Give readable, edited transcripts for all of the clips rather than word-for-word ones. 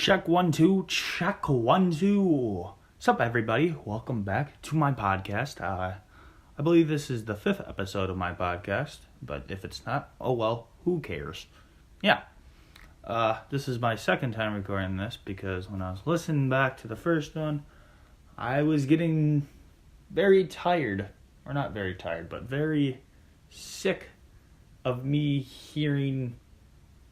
Check 1 2, check 1 2. What's up, everybody? Welcome back to my podcast. I believe this is the 5th episode of my podcast, but if it's not, oh well, who cares? Yeah. This is my second time recording this because when I was listening back to the first one, I was getting very tired, or not very tired, but very sick of me hearing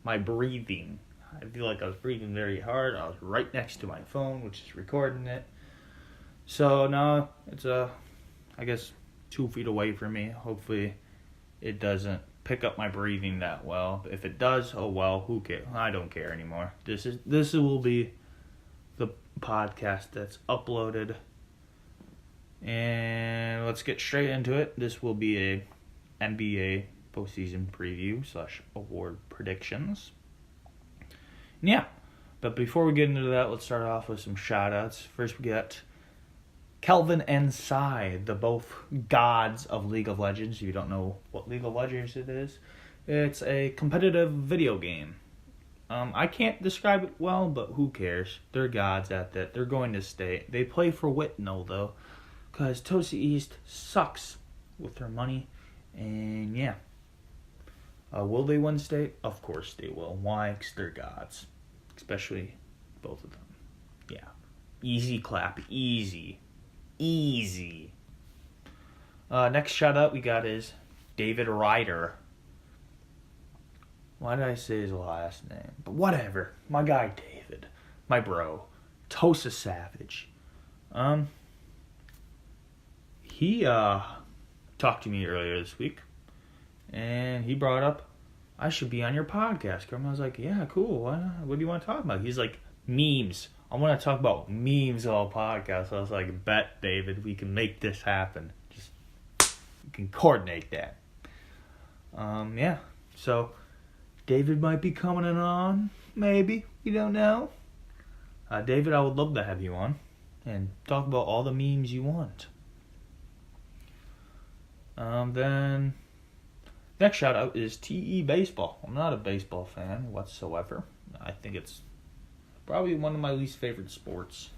my breathing. I feel like I was breathing very hard. I was right next to my phone, which is recording it. So now it's, I guess, 2 feet away from me. Hopefully it doesn't pick up my breathing that well. If it does, oh well, who cares? I don't care anymore. This will be the podcast that's uploaded. And let's get straight into it. This will be a NBA postseason preview / award predictions. Yeah, but before we get into that, let's start off with some shout-outs. First, we got Kelvin and Cy, the both gods of League of Legends. If you don't know what League of Legends it is, it's a competitive video game. I can't describe it well, but who cares? They're gods at that. They're going to stay. They play for Whitnall, though, because Toasty East sucks with their money, and yeah. Will they win state? Of course they will. Why? Because they're gods. Especially both of them. Yeah. Easy clap. Easy. Next shout out we got is David Ryder. Why did I say his last name? But whatever. My guy David. My bro. Tosa Savage. He talked to me earlier this week. And he brought up, I should be on your podcast. And I was like, yeah, cool. What do you want to talk about? He's like, memes. I want to talk about memes all podcast. So I was like, bet, David, we can make this happen. Just, we can coordinate that. Yeah. So, David might be coming on. Maybe. You don't know. David, I would love to have you on. And talk about all the memes you want. Then... next shout out is TE Baseball. I'm not a baseball fan whatsoever. I think it's probably one of my least favorite sports.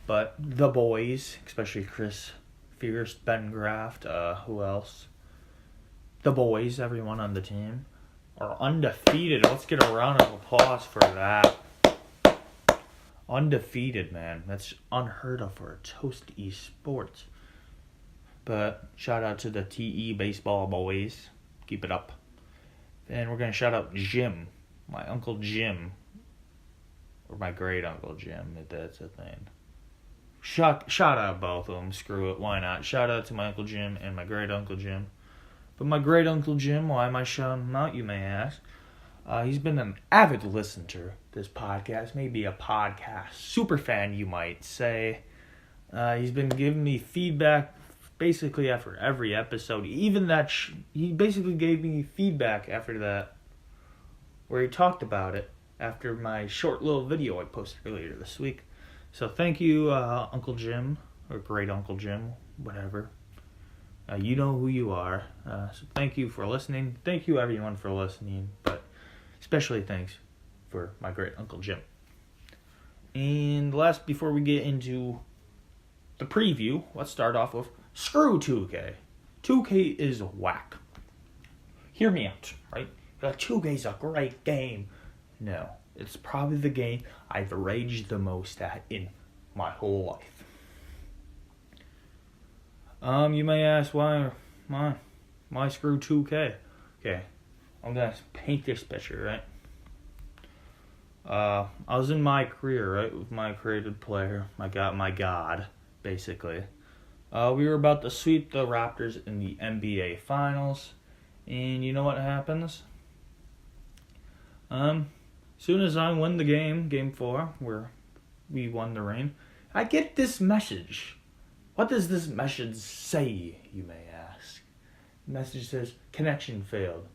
But the boys, especially Chris Fierce, Ben Graft, who else? The boys, everyone on the team, are undefeated. Let's get a round of applause for that. Undefeated, man. That's unheard of for a Toast East Sports. But shout out to the TE Baseball boys. Keep it up. And we're going to shout out Jim. My Uncle Jim. Or my great Uncle Jim, if that's a thing. Shout out both of them. Screw it. Why not? Shout out to my Uncle Jim and my great Uncle Jim. But my great Uncle Jim, why am I shouting him out, you may ask? He's been an avid listener to this podcast. Maybe a podcast super fan, you might say. He's been giving me feedback basically after every episode. Even that, he basically gave me feedback after that, where he talked about it after my short little video I posted earlier this week. So thank you, Uncle Jim, or Great Uncle Jim, whatever. You know who you are. So thank you for listening. Thank you, everyone, for listening, but especially thanks for my Great Uncle Jim. And before we get into the preview, let's start off with screw 2K. 2K is whack. Hear me out, right? 2K is a great game. No, it's probably the game I've raged the most at in my whole life. You may ask, why screw 2K? Okay, I'm gonna paint this picture, right? I was in my career, right, with my created player, my god, basically. We were about to sweep the Raptors in the NBA Finals, and you know what happens? Soon as I win the game 4, where we won the ring, I get this message. What does this message say, you may ask? The message says, connection failed.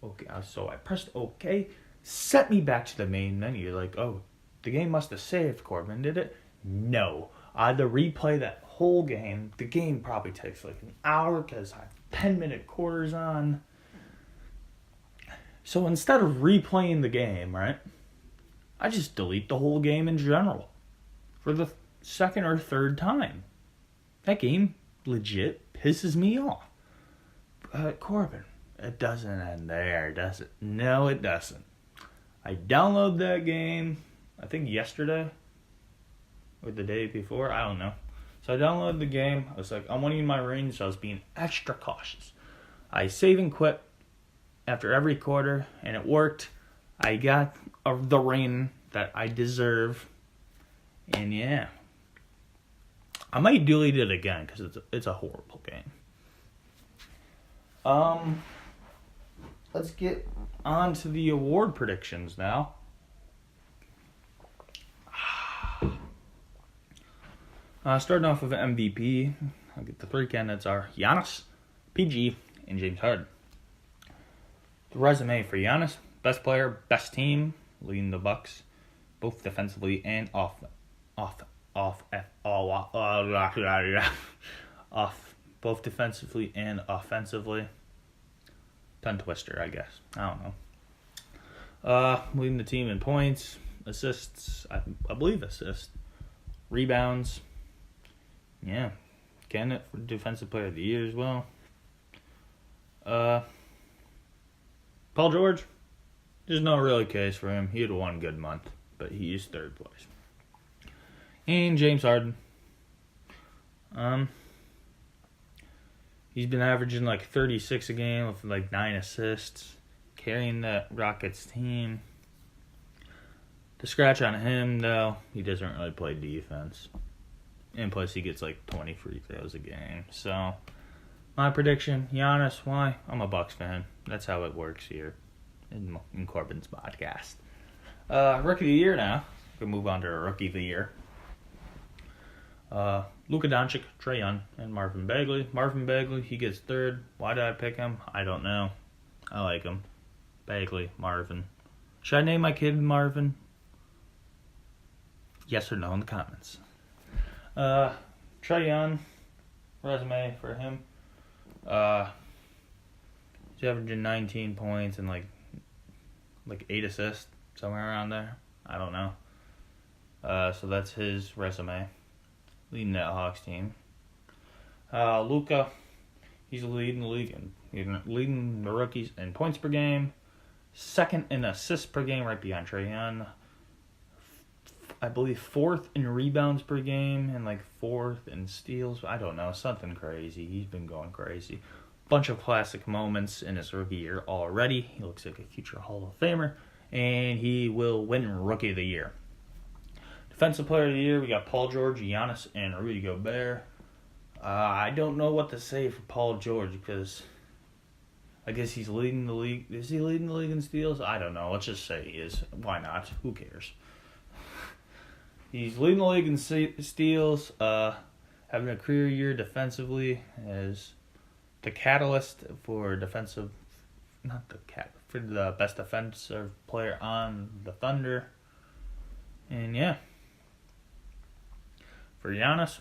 Okay, so I pressed OK, set me back to the main menu. Like, oh, the game must have saved, Corbin, did it? No. I had to replay that whole game. The game probably takes like an hour because I have 10-minute quarters on. So instead of replaying the game, right, I just delete the whole game in general for the second or third time. That game legit pisses me off. But Corbin, it doesn't end there, does it? No, it doesn't. I downloaded that game, I think yesterday or the day before, I don't know. So I downloaded the game. I was like, I'm winning my ring, so I was being extra cautious. I save and quit after every quarter, and it worked. I got the ring that I deserve, and yeah. I might delete it again because it's a horrible game. Let's get on to the award predictions now. Starting off with MVP, I'll get the three candidates are Giannis, PG, and James Harden. The resume for Giannis: best player, best team, leading the Bucks, both defensively and both defensively and offensively. Tongue twister, I guess. I don't know. Leading the team in points, assists, I believe assists, rebounds. Yeah, candidate for defensive player of the year as well. Paul George, there's no really case for him. He had one good month, but he is third place. And James Harden. He's been averaging like 36 a game with like 9 assists, carrying the Rockets team. The scratch on him, though, he doesn't really play defense. And plus, he gets like 20 free throws a game. So, my prediction, Giannis, why? I'm a Bucks fan. That's how it works here in Corbin's podcast. Rookie of the year now. We can move on to Rookie of the year. Luka Doncic, Trae Young, and Marvin Bagley. Marvin Bagley, he gets third. Why did I pick him? I don't know. I like him. Bagley, Marvin. Should I name my kid Marvin? Yes or no in the comments. Trae Young, resume for him. He's averaging 19 points and like 8 assists, somewhere around there. I don't know. So that's his resume. Leading that Hawks team. Luka, he's leading the league and leading the rookies in points per game, second in assists per game, right behind Trae Young. I believe fourth in rebounds per game and like fourth in steals. I don't know, something crazy. He's been going crazy. Bunch of classic moments in his rookie year already. He looks like a future Hall of Famer, and he will win Rookie of the Year. Defensive Player of the Year, we got Paul George, Giannis, and Rudy Gobert. I don't know what to say for Paul George because I guess he's leading the league. Is he leading the league in steals? I don't know. Let's just say he is. Why not? Who cares? He's leading the league in steals, having a career year defensively as the catalyst for for the best defensive player on the Thunder. And yeah. For Giannis,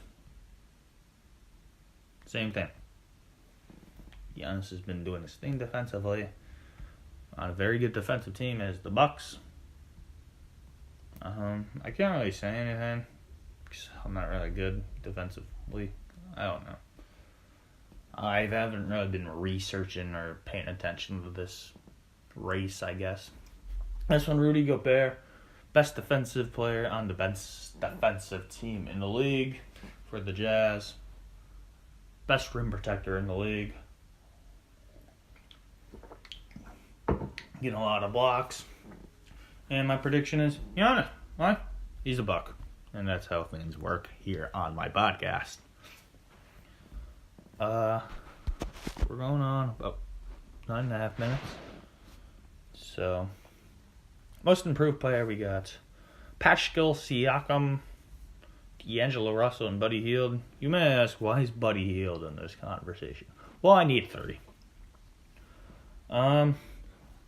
same thing. Giannis has been doing his thing defensively on a very good defensive team as the Bucks. I can't really say anything because I'm not really good defensively. I don't know. I haven't really been researching or paying attention to this race, I guess. This one, Rudy Gobert, best defensive player on the best defensive team in the league for the Jazz. Best rim protector in the league. Getting a lot of blocks. And my prediction is, Giannis, why? He's a Buck. And that's how things work here on my podcast. We're going on about 9.5 minutes. So, most improved player we got Pascal Siakam, D'Angelo Russell, and Buddy Hield. You may ask, why is Buddy Hield in this conversation? Well, I need 30.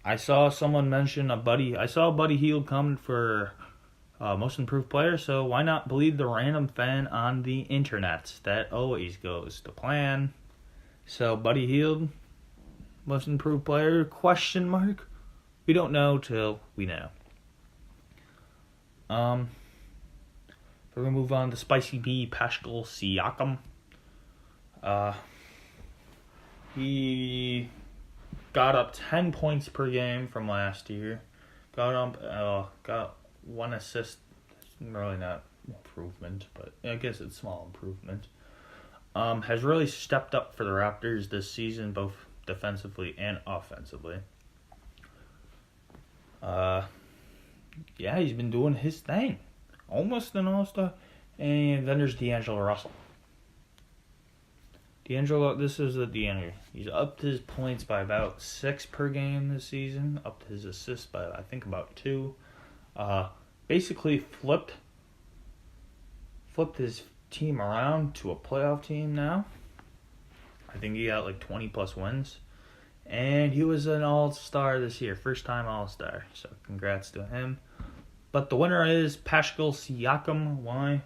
I saw someone mention I saw Buddy Hield coming for most improved player, so why not believe the random fan on the internet? That always goes to plan. So Buddy Hield, most improved player, ? We don't know till we know. We're going to move on to Spicy B, Pascal Siakam. He got up 10 points per game from last year. Got 1 assist. Really not improvement, but I guess it's small improvement. Has really stepped up for the Raptors this season, both defensively and offensively. He's been doing his thing. Almost an all-star. And then there's D'Angelo Russell. This is D'Angelo. He's upped his points by about 6 per game this season. Upped his assists by, I think, about 2. Basically flipped his team around to a playoff team now. I think he got like 20 plus wins. And he was an all-star this year. First time all-star. So congrats to him. But the winner is Pascal Siakam. Why?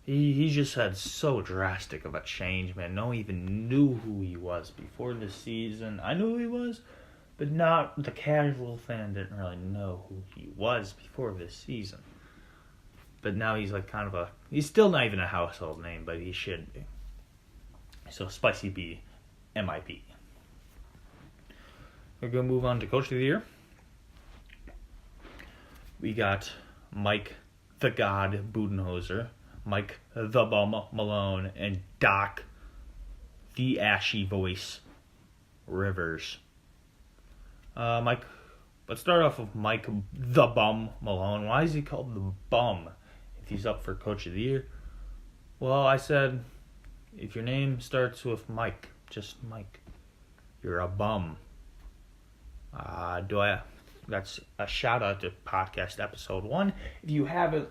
He just had so drastic of a change, man. No one even knew who he was before the season. I knew who he was, but not the casual fan didn't really know who he was before this season. But now he's like he's still not even a household name, but he should be. So Spicy B, MIP. We're going to move on to Coach of the Year. We got Mike the God Budenholzer, Mike the Bum Malone, and Doc the Ashy Voice Rivers. Let's start off with Mike the Bum Malone. Why is he called the Bum if he's up for Coach of the Year? Well, I said if your name starts with Mike, just Mike, you're a bum. That's a shout out to podcast episode 1. If you haven't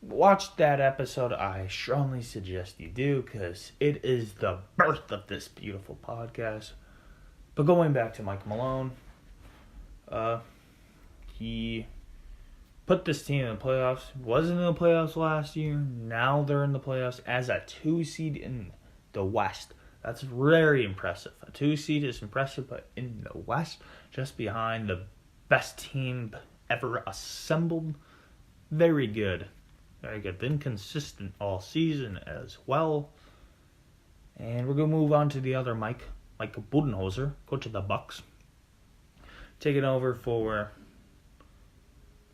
watched that episode, I strongly suggest you do, because it is the birth of this beautiful podcast. But going back to Mike Malone, he put this team in the playoffs. Wasn't in the playoffs last year. Now they're in the playoffs as a 2 seed in the West. That's very impressive. A 2 seed is impressive, but in the West, just behind the best team ever assembled. Very good. Very good. Been consistent all season as well. And we're going to move on to the other Mike Budenholzer, coach of the Bucks. Taking over for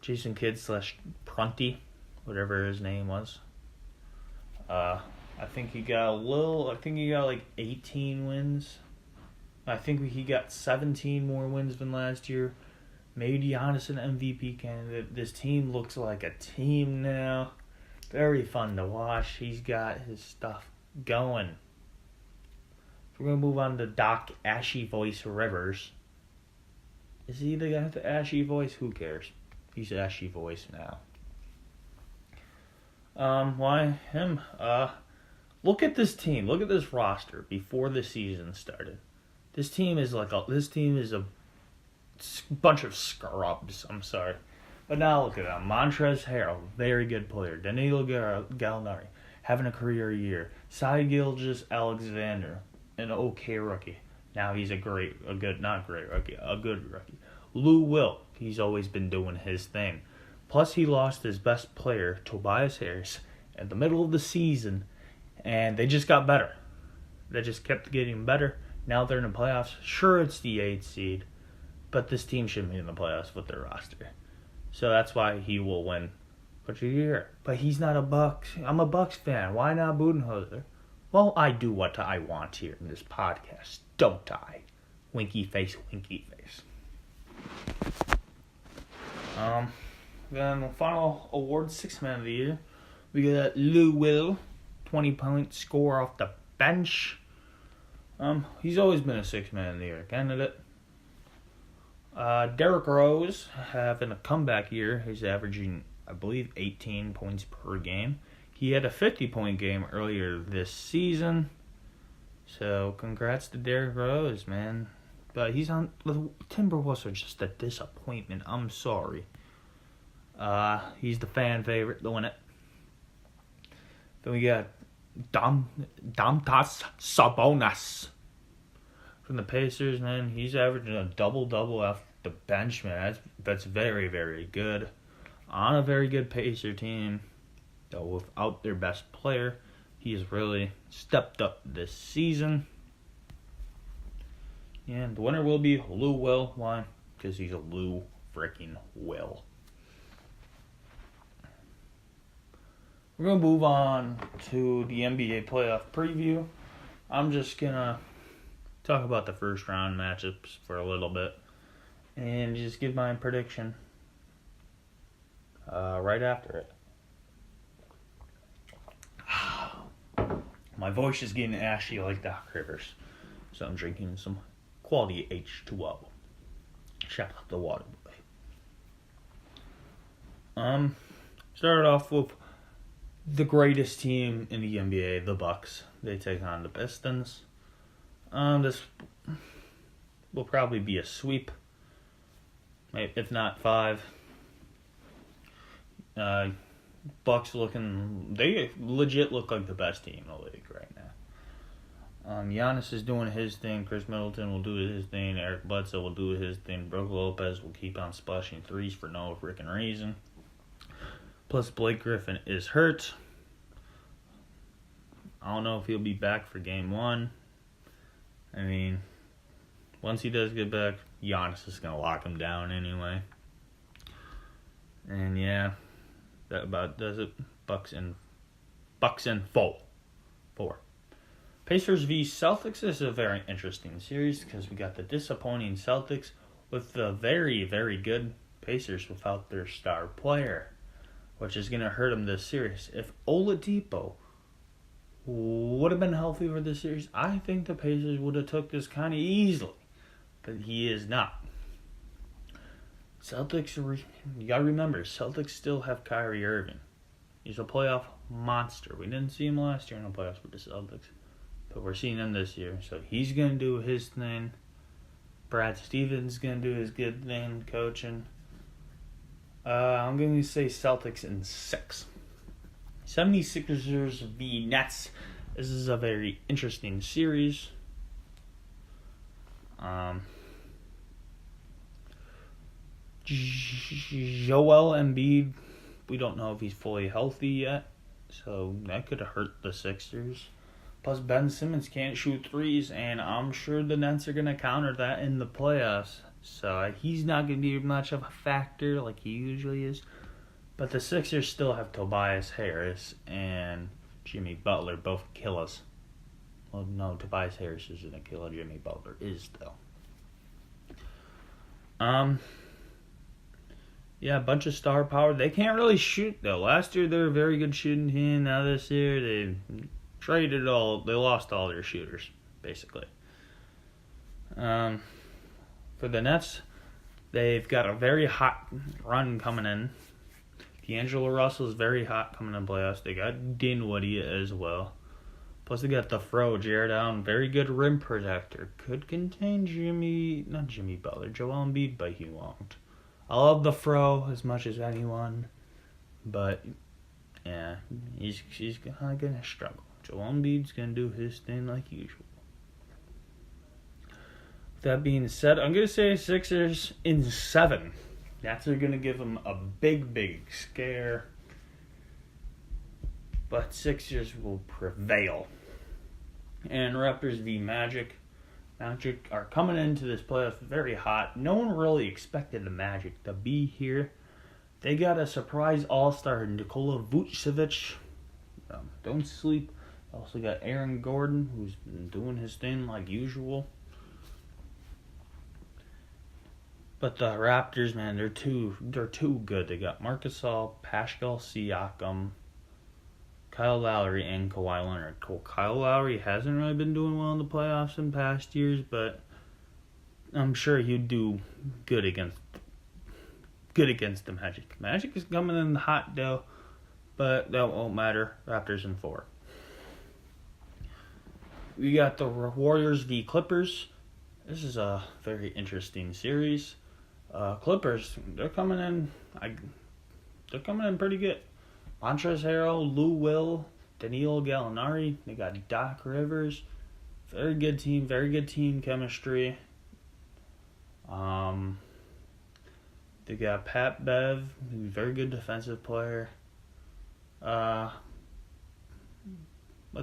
Jason Kidd / Prunty, whatever his name was. I think he got like 18 wins. I think he got 17 more wins than last year. Made Giannis an MVP candidate. This team looks like a team now. Very fun to watch. He's got his stuff going. We're going to move on to Doc Ashy Voice Rivers. Is he the guy with the ashy voice? Who cares? He's Ashy Voice now. Why him? Look at this team. Look at this roster before the season started. This team is a bunch of scrubs. I'm sorry. But now look at them. Montrezl Harrell, very good player. Danilo Gallinari, having a career year. Shai Gilgeous-Alexander, an okay rookie. Now he's a good rookie. Lou Will, he's always been doing his thing. Plus he lost his best player, Tobias Harris, at the middle of the season, and they just got better. They just kept getting better. Now they're in the playoffs. Sure, it's the 8th seed, but this team shouldn't be in the playoffs with their roster. So that's why he will win Coach of the Year. But he's not a Bucks. I'm a Bucks fan. Why not Budenholzer? Well, I do what I want here in this podcast, don't I? Winky face, winky face. Then the final award, 6th Man of the Year. We got Lou Will, 20-point score off the bench. He's always been a 6th Man of the Year candidate. Derrick Rose having a comeback year. He's averaging, I believe, 18 points per game. He had a 50-point game earlier this season. So congrats to Derrick Rose, man. But the Timberwolves are just a disappointment. I'm sorry. He's the fan favorite to win it. Then we got Domantas Sabonis from the Pacers, man. He's averaging a double-double off the bench, man. That's very, very good. on a very good Pacer team, though without their best player. He has really stepped up this season. And the winner will be Lou Will. Why? Because he's a Lou freaking Will. We're going to move on to the NBA playoff preview. I'm just going to talk about the first round matchups for a little bit and just give my prediction right after it. My voice is getting ashy like Doc Rivers, so I'm drinking some quality H2O. Shout out the water boy. Started off with the greatest team in the NBA, the Bucks. They take on the Pistons. This will probably be a sweep, if not 5. Bucks they legit look like the best team in the league right now. Giannis is doing his thing. Chris Middleton will do his thing. Eric Bledsoe will do his thing. Brook Lopez will keep on splashing threes for no freaking reason. Plus, Blake Griffin is hurt. I don't know if he'll be back for game 1. I mean, once he does get back, Giannis is going to lock him down anyway. And yeah, that about does it. Bucks in 4. Pacers v Celtics is a very interesting series because we got the disappointing Celtics with the very, very good Pacers without their star player, which is going to hurt them this series. If Oladipo would have been healthy for this series, I think the Pacers would have took this kind of easily, but he is not. Celtics, you got to remember, Celtics still have Kyrie Irving. He's a playoff monster. We didn't see him last year in the playoffs with the Celtics, but we're seeing him this year. So he's going to do his thing. Brad Stevens going to do his good thing, coaching. I'm going to say Celtics in 6. 76ers v Nets. This is a very interesting series. Joel Embiid, we don't know if he's fully healthy yet, so that could hurt the Sixers. Plus, Ben Simmons can't shoot threes, and I'm sure the Nets are going to counter that in the playoffs. So he's not going to be much of a factor like he usually is. But the Sixers still have Tobias Harris and Jimmy Butler, both killers. Well, no, Tobias Harris isn't a killer. Jimmy Butler is, though. Yeah, a bunch of star power. They can't really shoot, though. Last year, they were a very good shooting team. Now this year, they traded all. They lost all their shooters, basically. For the Nets, they've got a very hot run coming in. D'Angelo Russell is very hot coming in playoffs. They got Dinwiddie as well. Plus, they got the Fro, Jared Allen, very good rim protector. Could contain not Jimmy Butler, Joel Embiid, but he won't. I love the Fro as much as anyone, but yeah, he's kind of going to struggle. Joel Embiid's going to do his thing like usual. With that being said, I'm going to say Sixers in 7. Nets are going to give them a big, big scare, but Sixers will prevail. And Raptors v Magic. Magic are coming into this playoff very hot. No one really expected the Magic to be here. They got a surprise all-star, Nikola Vucevic. Don't sleep. Also got Aaron Gordon, who's been doing his thing like usual. But the Raptors, man, they're too good. They got Marc Gasol, Pascal Siakam, Kyle Lowry, and Kawhi Leonard. Kyle Lowry hasn't really been doing well in the playoffs in past years, but I'm sure he'd do good against the Magic. Magic is coming in hot though, but that won't matter. Raptors in 4. We got the Warriors v Clippers. This is a very interesting series. Clippers, they're coming in pretty good. Montrezl Harrell, Lou Will, Danilo Gallinari. They got Doc Rivers. Very good team chemistry. They got Pat Bev, who's a very good defensive player. Let's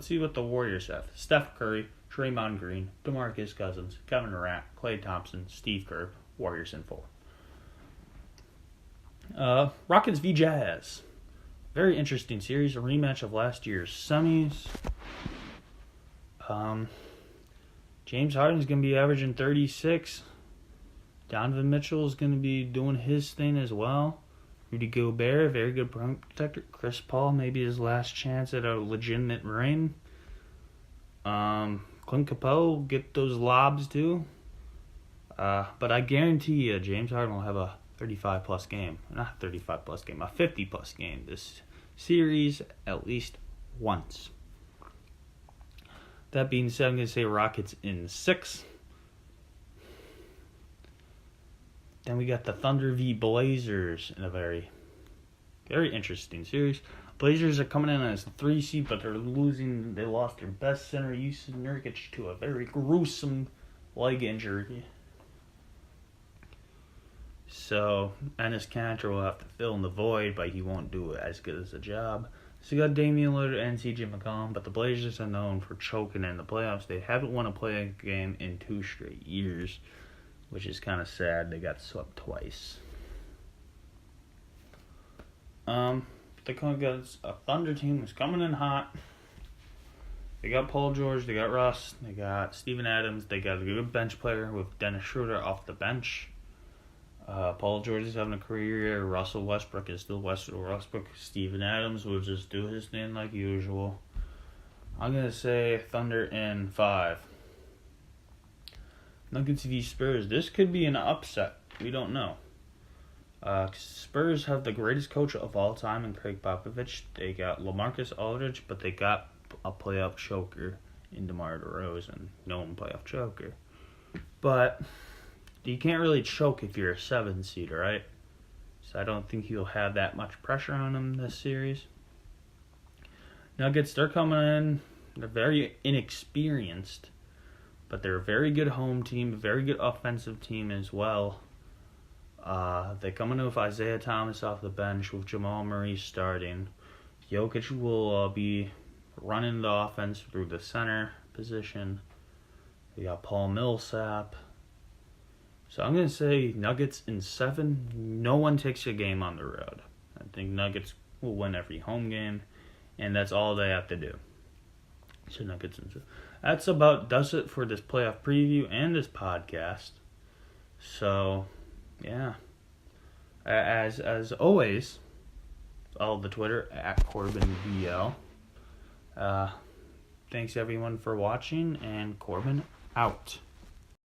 see what the Warriors have. Steph Curry, Draymond Green, DeMarcus Cousins, Kevin Durant, Klay Thompson, Steve Kerr. Warriors in 4. Rockets v Jazz. Very interesting series. A rematch of last year's semis. James Harden's going to be averaging 36. Donovan Mitchell is going to be doing his thing as well. Rudy Gobert, very good protector. Chris Paul, maybe his last chance at a legitimate ring. Clint Capella, get those lobs too. But I guarantee you, James Harden will have a 35-plus game. Not 35-plus game, a 50-plus game this series at least once. That being said, I'm going to say Rockets in 6. Then we got the Thunder v Blazers in a very, very interesting series. Blazers are coming in as a 3 seed, but they're losing. They lost their best center, Yusuf Nurkic, to a very gruesome leg injury. So, Enes Kanter will have to fill in the void, but he won't do it as good as a job. So you got Damian Lillard and CJ McCollum, but the Blazers are known for choking in the playoffs. They haven't won a play game in 2 straight years, which is kind of sad. They got swept twice. They got a Thunder team that's coming in hot. They got Paul George, they got Russ, they got Steven Adams, they got a good bench player with Dennis Schroeder off the bench. Paul George is having a career year. Russell Westbrook is still Westbrook. Steven Adams will just do his thing like usual. I'm going to say Thunder in 5. Nuggets v Spurs. This could be an upset. We don't know. Spurs have the greatest coach of all time in Craig Popovich. They got LaMarcus Aldridge, but they got a playoff choker in DeMar DeRozan. Known playoff choker. But you can't really choke if you're a 7 seed, right? So I don't think he'll have that much pressure on him this series. Nuggets, they're coming in. They're very inexperienced, but they're a very good home team, a very good offensive team as well. They come in with Isaiah Thomas off the bench with Jamal Murray starting. Jokic will be running the offense through the center position. They got Paul Millsap. So I'm going to say Nuggets in 7. No one takes a game on the road. I think Nuggets will win every home game, and that's all they have to do. So Nuggets in 7. That's about does it for this playoff preview and this podcast. So, yeah. As always, all the Twitter at CorbinVL. Thanks everyone for watching, and Corbin out.